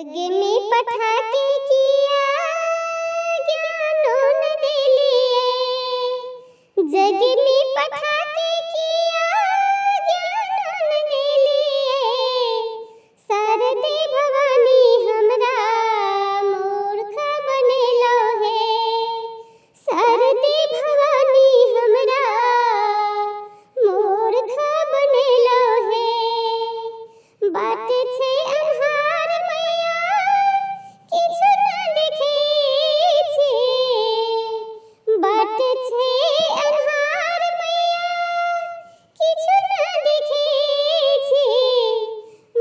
जग में पठाके किया ज्ञानों न दिलिए। जग में पठाके किया ज्ञानों न दिलिए। शारदे भवानी हमरा मूर्ख बनेलो है। शारदे भवानी हमरा मूर्ख बनेलो है। बात छे अन्हार मैया किछु न देखै छी। बात छे अन्हार मैया किछु न देखै छी।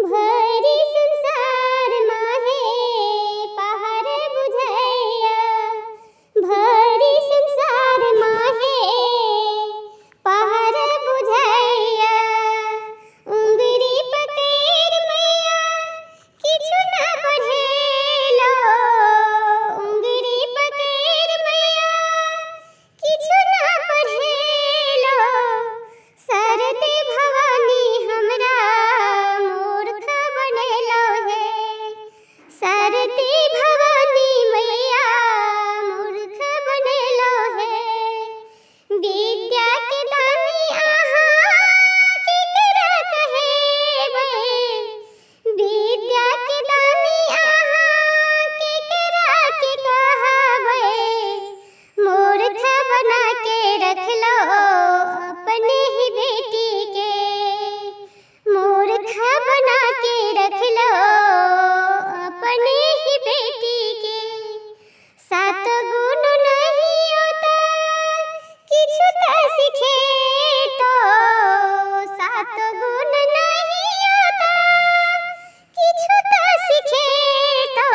भरी संसार माहे पहाड़ बुझैया। भरी संसार माहे पहाड़ बुझैया। उंगरी पकड़ मैया किछु न पढ़ेलो। उंगरी पकड़ मैया किछु न पढ़ेलो। शारदे भवानी हमरा मूर्ख बनेलो है। शारदे भवानी मैया मूर्ख बनेलो है। विद्या के दानी अहाँ केकरा कहेबै। विद्या के दानी अहाँ केकरा के कहबै। मूर्ख बना के रखलो अपने ही बेटी के। मूर्ख बना के रखलो अपने ही बेटी के। सात गुण नहीं होता किछु त सिखेतो। सात गुण नहीं होता किछु त सिखेतो।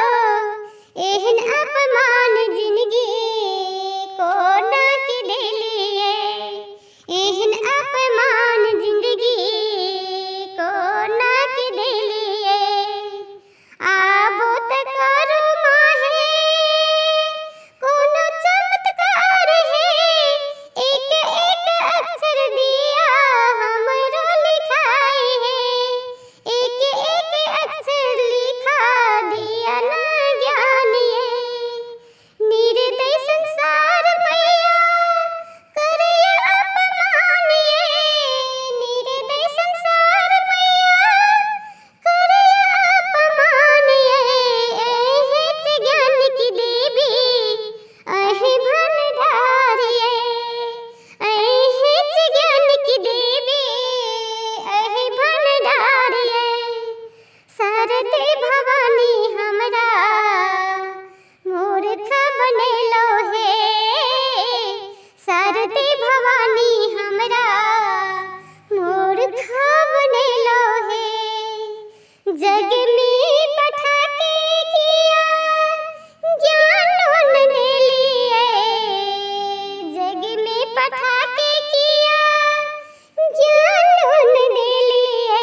एहन अपमान जिंदगी कोना के देलिए। एहन अपमान जिंदगी कोना के देलिए। आबो त करो माहे कोनो चमत्कार है। एक एक अक्षर दिया हमरो लिखाई है। एक एक अक्षर लिखा दिया ना ज्ञानिए। निर्दय संसार मैया करे अपमान ये। निर्दय संसार मैया करे अपमान ये। एहे च ज्ञान की देवी अहे भंडारिये। अहे च ज्ञान की देवी अहे भंडारिये। शारदे भवानी हमरा मूर्ख बनेलो है। शारदे भवानी हमरा मूर्ख बनेलो है। जग में पठाके किया ज्ञानों न दिलिए। जग में पठाके किया ज्ञानों न दिलिए।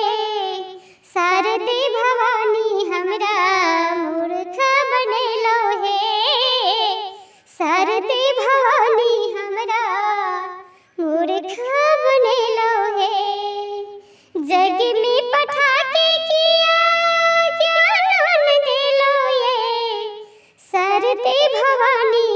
शारदे भवानी हमरा मूर्ख बनेलो है। शारदे भवानी हमरा मूर्ख बनेलो है। जग में पठाके किया ज्ञानों न दिलो ये। शारदे भवानी